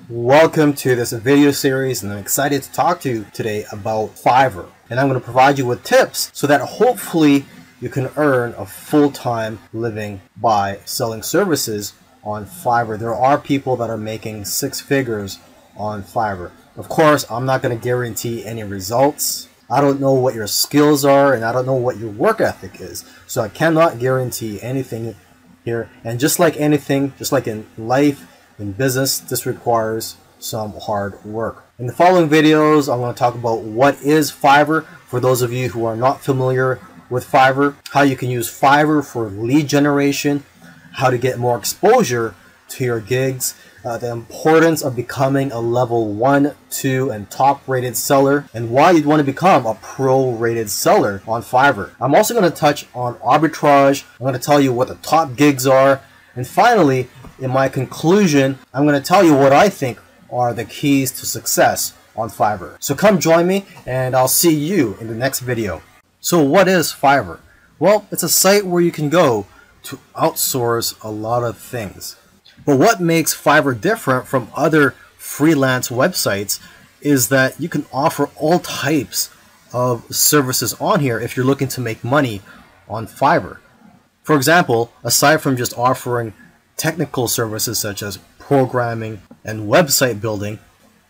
Welcome to this video series, and I'm excited to talk to you today about Fiverr. And I'm going to provide you with tips so that hopefully you can earn a full-time living by selling services on Fiverr. There are people that are making six figures on Fiverr. Of course, I'm not going to guarantee any results. I don't know what your skills are, and I don't know what your work ethic is. So I cannot guarantee anything here. And just like anything, just like in life, in business, this requires some hard work. In the following videos, I'm going to talk about what is Fiverr for those of you who are not familiar with Fiverr, how you can use Fiverr for lead generation, how to get more exposure to your gigs, the importance of becoming a level 1, 2, and top rated seller, and why you'd want to become a pro rated seller on Fiverr. I'm also going to touch on arbitrage. I'm going to tell you what the top gigs are, and finally, in my conclusion, I'm going to tell you what I think are the keys to success on Fiverr. So come join me, and I'll see you in the next video. So what is Fiverr? Well, it's a site where you can go to outsource a lot of things. But what makes Fiverr different from other freelance websites is that you can offer all types of services on here if you're looking to make money on Fiverr. For example, aside from just offering technical services such as programming and website building,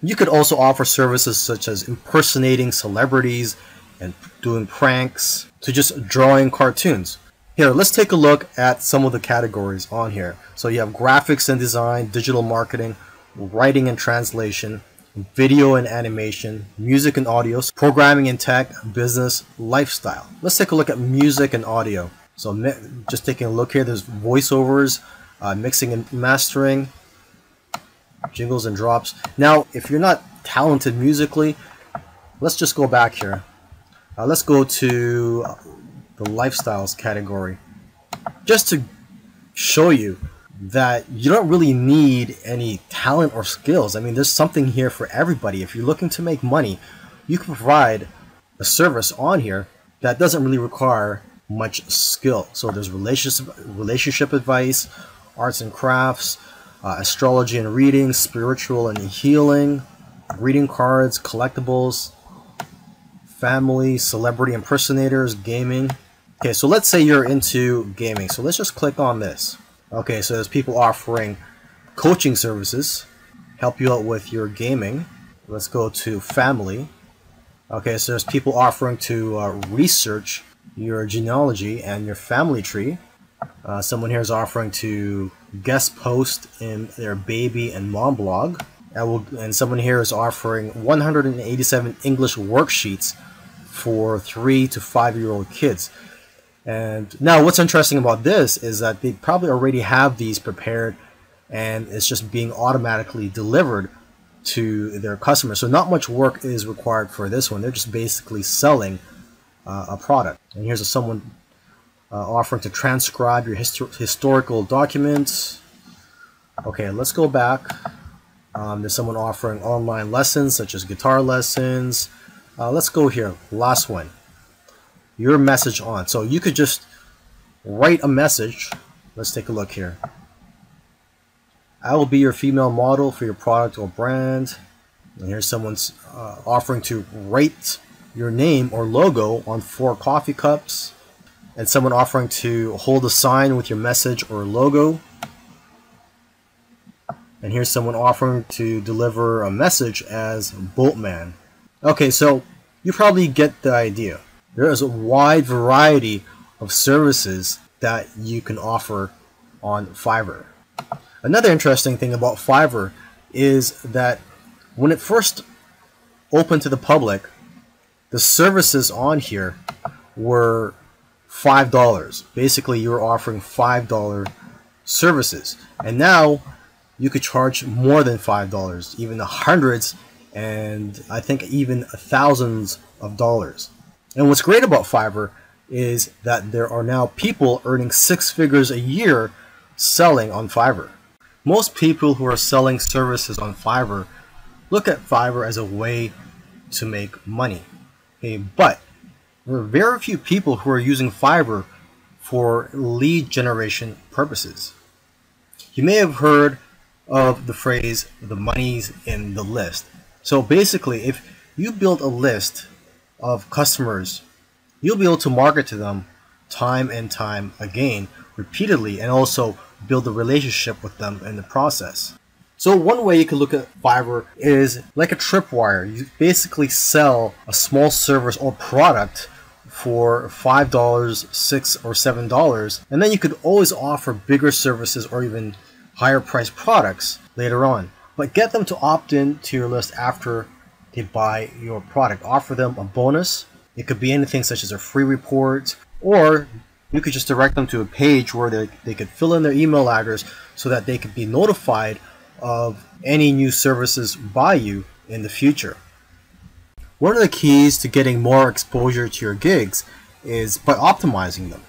you could also offer services such as impersonating celebrities and doing pranks to just drawing cartoons. Here, let's take a look at some of the categories on here. So you have graphics and design, digital marketing, writing and translation, video and animation, music and audio, programming and tech, business, lifestyle. Let's take a look at music and audio. So just taking a look here, there's voiceovers, mixing and mastering, jingles and drops. Now, if you're not talented musically, let's just go back here. Let's go to the lifestyles category, just to show you that you don't really need any talent or skills. I mean, there's something here for everybody. If you're looking to make money, you can provide a service on here that doesn't really require much skill. So there's relationship advice, arts and crafts, astrology and reading, spiritual and healing, greeting cards, collectibles, family, celebrity impersonators, gaming. Okay, so let's say you're into gaming. So let's just click on this. Okay, so there's people offering coaching services, help you out with your gaming. Let's go to family. Okay, so there's people offering to research your genealogy and your family tree. Someone here is offering to guest post in their baby and mom blog. And someone here is offering 187 English worksheets for 3 to 5-year-old kids. And now what's interesting about this is that they probably already have these prepared, and it's just being automatically delivered to their customers. So not much work is required for this one. They're just basically selling a product. And here's someone offering to transcribe your historical documents. Okay, let's go back. There's someone offering online lessons such as guitar lessons. Let's go here, last one. Your message on. So you could just write a message. Let's take a look here. I will be your female model for your product or brand. And here's someone's offering to write your name or logo on 4 coffee cups. And someone offering to hold a sign with your message or logo. And here's someone offering to deliver a message as Boatman. Okay, so you probably get the idea. There is a wide variety of services that you can offer on Fiverr. Another interesting thing about Fiverr is that when it first opened to the public, the services on here were $5. Basically, you were offering $5 services. And now you could charge more than $5, even the hundreds and I think even thousands of dollars. And what's great about Fiverr is that there are now people earning 6 figures a year selling on Fiverr. Most people who are selling services on Fiverr look at Fiverr as a way to make money. Okay, but there are very few people who are using Fiverr for lead generation purposes. You may have heard of the phrase, the money's in the list. So basically, if you build a list of customers, you'll be able to market to them time and time again, repeatedly, and also build a relationship with them in the process. So one way you can look at Fiverr is like a tripwire. You basically sell a small service or product for $5, $6, or $7, and then you could always offer bigger services or even higher priced products later on. But get them to opt in to your list after they buy your product. Offer them a bonus. It could be anything such as a free report, or you could just direct them to a page where they could fill in their email address so that they could be notified of any new services by you in the future. One of the keys to getting more exposure to your gigs is by optimizing them.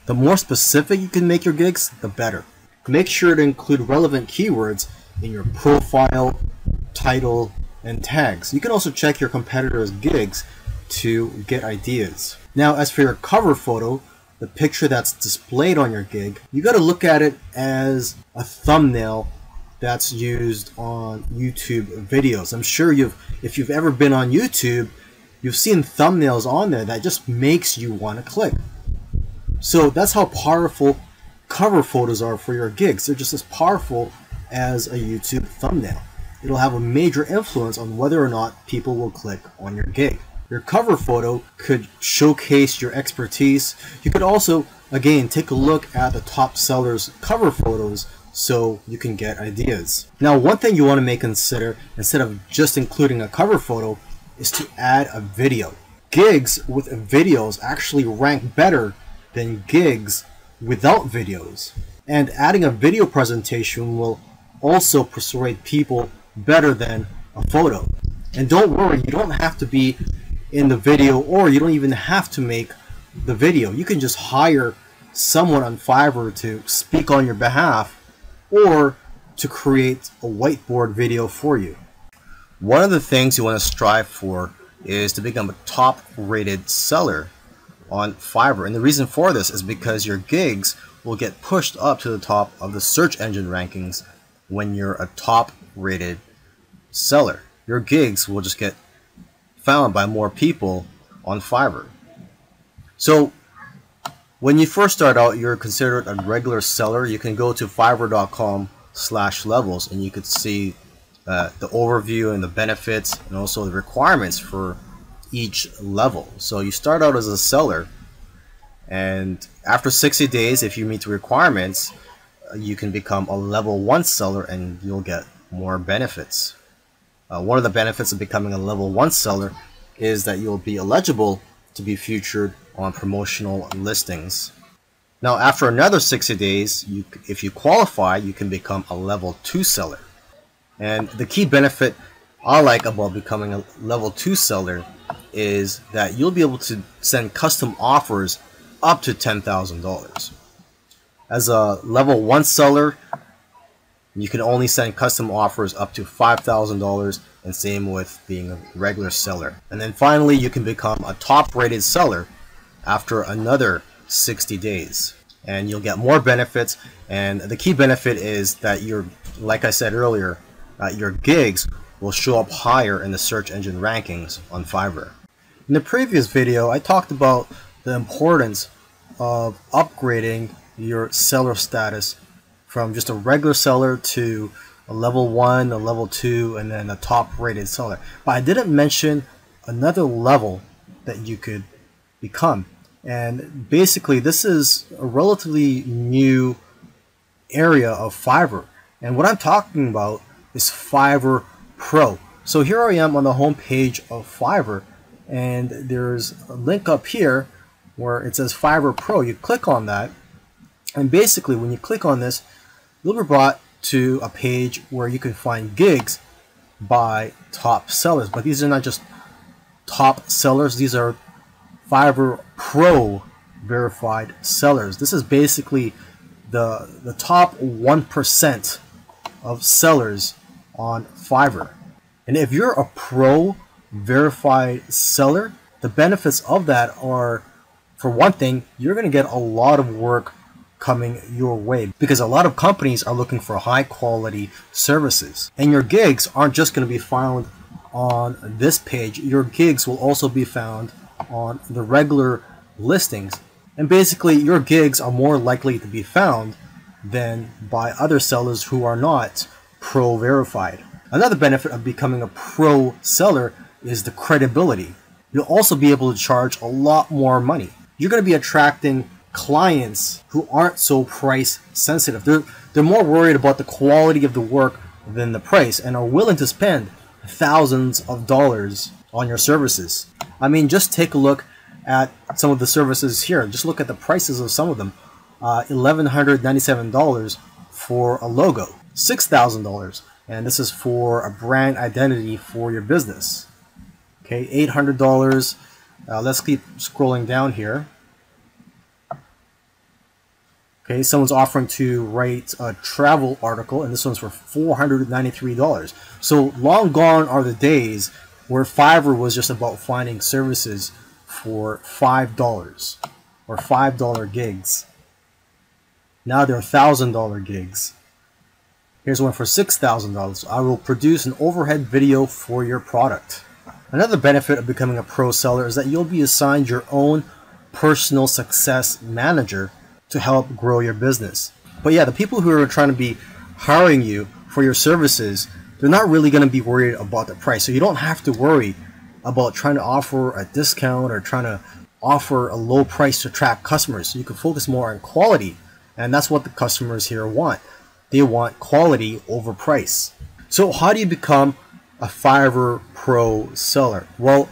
The more specific you can make your gigs, the better. Make sure to include relevant keywords in your profile, title, and tags. You can also check your competitors' gigs to get ideas. Now, as for your cover photo, the picture that's displayed on your gig, you got to look at it as a thumbnail that's used on YouTube videos. I'm sure if you've ever been on YouTube, you've seen thumbnails on there that just makes you want to click. So that's how powerful cover photos are for your gigs. They're just as powerful as a YouTube thumbnail. It'll have a major influence on whether or not people will click on your gig. Your cover photo could showcase your expertise. You could also, again, take a look at the top sellers' cover photos so you can get ideas. Now, one thing you want to consider, instead of just including a cover photo, is to add a video. Gigs with videos actually rank better than gigs without videos. And adding a video presentation will also persuade people better than a photo. And don't worry, you don't have to be in the video, or you don't even have to make the video. You can just hire someone on Fiverr to speak on your behalf or to create a whiteboard video for you. One of the things you want to strive for is to become a top rated seller on Fiverr. And the reason for this is because your gigs will get pushed up to the top of the search engine rankings when you're a top rated seller. Your gigs will just get found by more people on Fiverr. So when you first start out, you're considered a regular seller. You can go to fiverr.com/levels and you could see the overview and the benefits and also the requirements for each level. So you start out as a seller, and after 60 days, if you meet the requirements, you can become a level 1 seller and you'll get more benefits. One of the benefits of becoming a level 1 seller is that you'll be eligible to be featured on promotional listings. Now, after another 60 days, if you qualify, you can become a level 2 seller. And the key benefit I like about becoming a level 2 seller is that you'll be able to send custom offers up to $10,000. As a level 1 seller, you can only send custom offers up to $5,000, and same with being a regular seller. And then finally, you can become a top rated seller after another 60 days. And you'll get more benefits, and the key benefit is that like I said earlier, your gigs will show up higher in the search engine rankings on Fiverr. In the previous video, I talked about the importance of upgrading your seller status from just a regular seller to a level 1, a level 2, and then a top rated seller. But I didn't mention another level that you could become. And basically, this is a relatively new area of Fiverr. And what I'm talking about is Fiverr Pro. So here I am on the home page of Fiverr, and there's a link up here where it says Fiverr Pro. You click on that, and basically when you click on this, you'll be brought to a page where you can find gigs by top sellers. But these are not just top sellers, these are Fiverr Pro verified sellers. This is basically the top 1% of sellers on Fiverr. And if you're a pro verified seller, the benefits of that are, for one thing, you're going to get a lot of work coming your way, because a lot of companies are looking for high quality services. And your gigs aren't just going to be found on this page. Your gigs will also be found on the regular listings. And basically your gigs are more likely to be found than by other sellers who are not pro verified. Another benefit of becoming a pro seller is the credibility. You'll also be able to charge a lot more money. You're going to be attracting clients who aren't so price sensitive. They're more worried about the quality of the work than the price, and are willing to spend thousands of dollars on your services. I mean, just take a look at some of the services here. Just look at the prices of some of them. $1,197 for a logo, $6,000, and this is for a brand identity for your business. Okay, $800. Let's keep scrolling down here. Okay, someone's offering to write a travel article, and this one's for $493. So long gone are the days where Fiverr was just about finding services for $5 or $5 gigs. Now they're $1,000 gigs. Here's one for $6,000. I will produce an overhead video for your product. Another benefit of becoming a pro seller is that you'll be assigned your own personal success manager to help grow your business. But yeah, the people who are trying to be hiring you for your services, they're not really going to be worried about the price. So you don't have to worry about trying to offer a discount or trying to offer a low price to attract customers. So you can focus more on quality, and that's what the customers here want. They want quality over price. So how do you become a Fiverr pro seller? Well,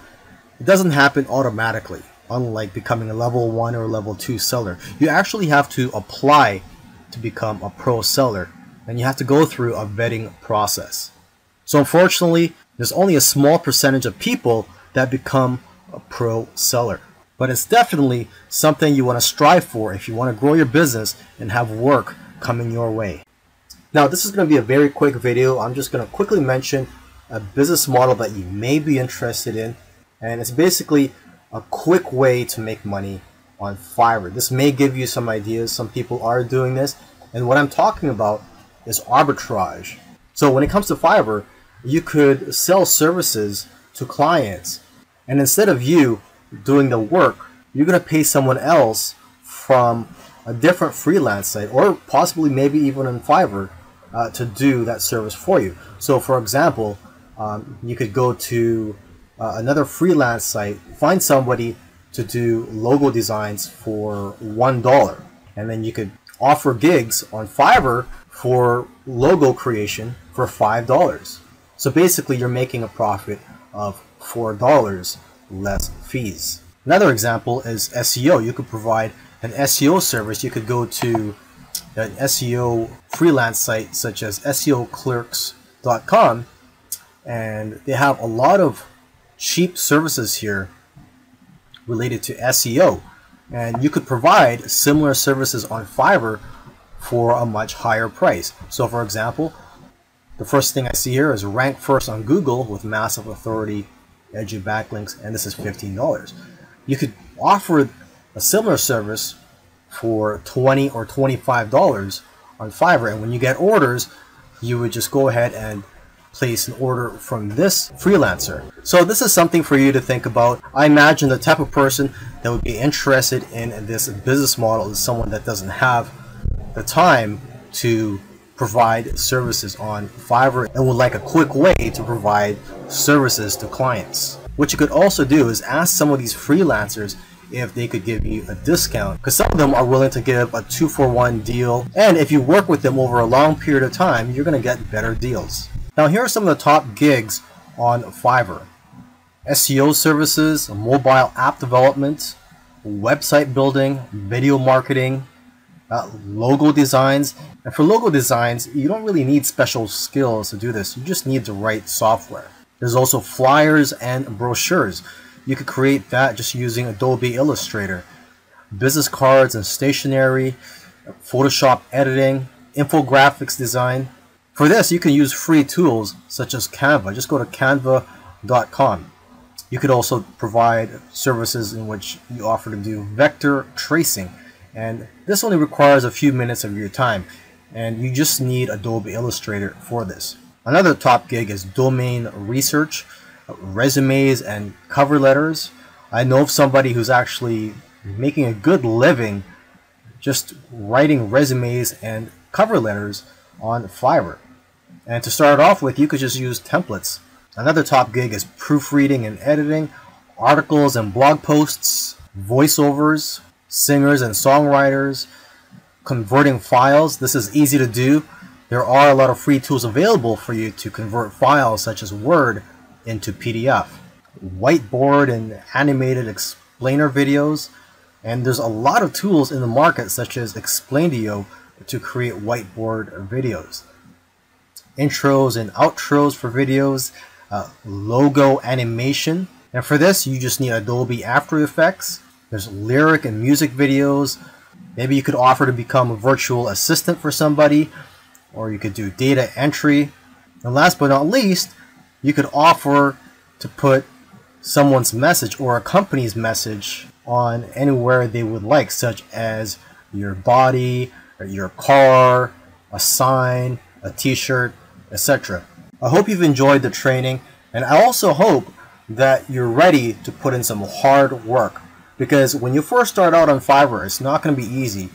it doesn't happen automatically. Unlike becoming a level 1 or level 2 seller, you actually have to apply to become a pro seller, and you have to go through a vetting process. So unfortunately, there's only a small percentage of people that become a pro seller. But it's definitely something you want to strive for if you want to grow your business and have work coming your way. Now, this is going to be a very quick video. I'm just going to quickly mention a business model that you may be interested in, and it's basically a quick way to make money on Fiverr. This may give you some ideas. Some people are doing this, and what I'm talking about is arbitrage. So when it comes to Fiverr, you could sell services to clients, and instead of you doing the work, you're going to pay someone else from a different freelance site, or possibly maybe even on Fiverr, to do that service for you. So for example, you could go to another freelance site, find somebody to do logo designs for $1, and then you could offer gigs on Fiverr for logo creation for $5. So basically you're making a profit of $4 less fees. Another example is SEO. You could provide an SEO service. You could go to an SEO freelance site such as SEOclerks.com, and they have a lot of cheap services here related to SEO, and you could provide similar services on Fiverr for a much higher price. So for example, the first thing I see here is rank first on Google with massive authority, edgy backlinks, and this is $15. You could offer a similar service for $20 or $25 on Fiverr, and when you get orders, you would just go ahead and place an order from this freelancer. So this is something for you to think about. I imagine the type of person that would be interested in this business model is someone that doesn't have the time to provide services on Fiverr and would like a quick way to provide services to clients. What you could also do is ask some of these freelancers if they could give you a discount, because some of them are willing to give a 2-for-1 deal, and if you work with them over a long period of time, you're going to get better deals. Now here are some of the top gigs on Fiverr: SEO services, mobile app development, website building, video marketing, logo designs. And for logo designs, you don't really need special skills to do this. You just need the right software. There's also flyers and brochures. You could create that just using Adobe Illustrator. Business cards and stationery, Photoshop editing, infographics design. For this, you can use free tools such as Canva. Just go to canva.com. You could also provide services in which you offer to do vector tracing And this only requires a few minutes of your time, and you just need Adobe Illustrator for this. Another top gig is domain research, resumes and cover letters. I know of somebody who's actually making a good living just writing resumes and cover letters on Fiverr. And to start off with, you could just use templates. Another top gig is proofreading and editing, articles and blog posts, voiceovers, singers and songwriters, converting files. This is easy to do. There are a lot of free tools available for you to convert files such as Word into PDF. Whiteboard and animated explainer videos. And there's a lot of tools in the market such as Explaindio to create whiteboard videos. Intros and outros for videos, logo animation. And for this, you just need Adobe After Effects. There's lyric and music videos. Maybe you could offer to become a virtual assistant for somebody, or you could do data entry. And last but not least, you could offer to put someone's message or a company's message on anywhere they would like, such as your body, or your car, a sign, a t-shirt, etc. I hope you've enjoyed the training, and I also hope that you're ready to put in some hard work, because when you first start out on Fiverr, it's not going to be easy.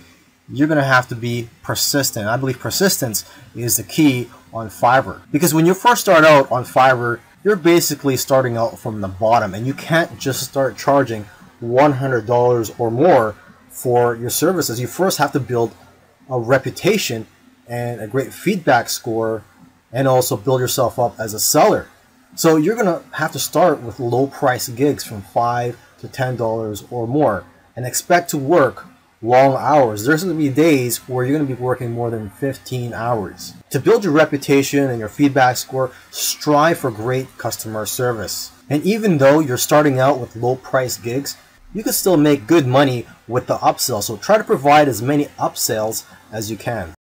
You're going to have to be persistent. I believe persistence is the key on Fiverr, because when you first start out on Fiverr, you're basically starting out from the bottom, and you can't just start charging $100 or more for your services. You first have to build a reputation and a great feedback score, and also build yourself up as a seller. So you're gonna have to start with low price gigs from $5 to $10 or more, and expect to work long hours. There's gonna be days where you're gonna be working more than 15 hours. To build your reputation and your feedback score, strive for great customer service. And even though you're starting out with low price gigs, you can still make good money with the upsell. So try to provide as many upsells as you can.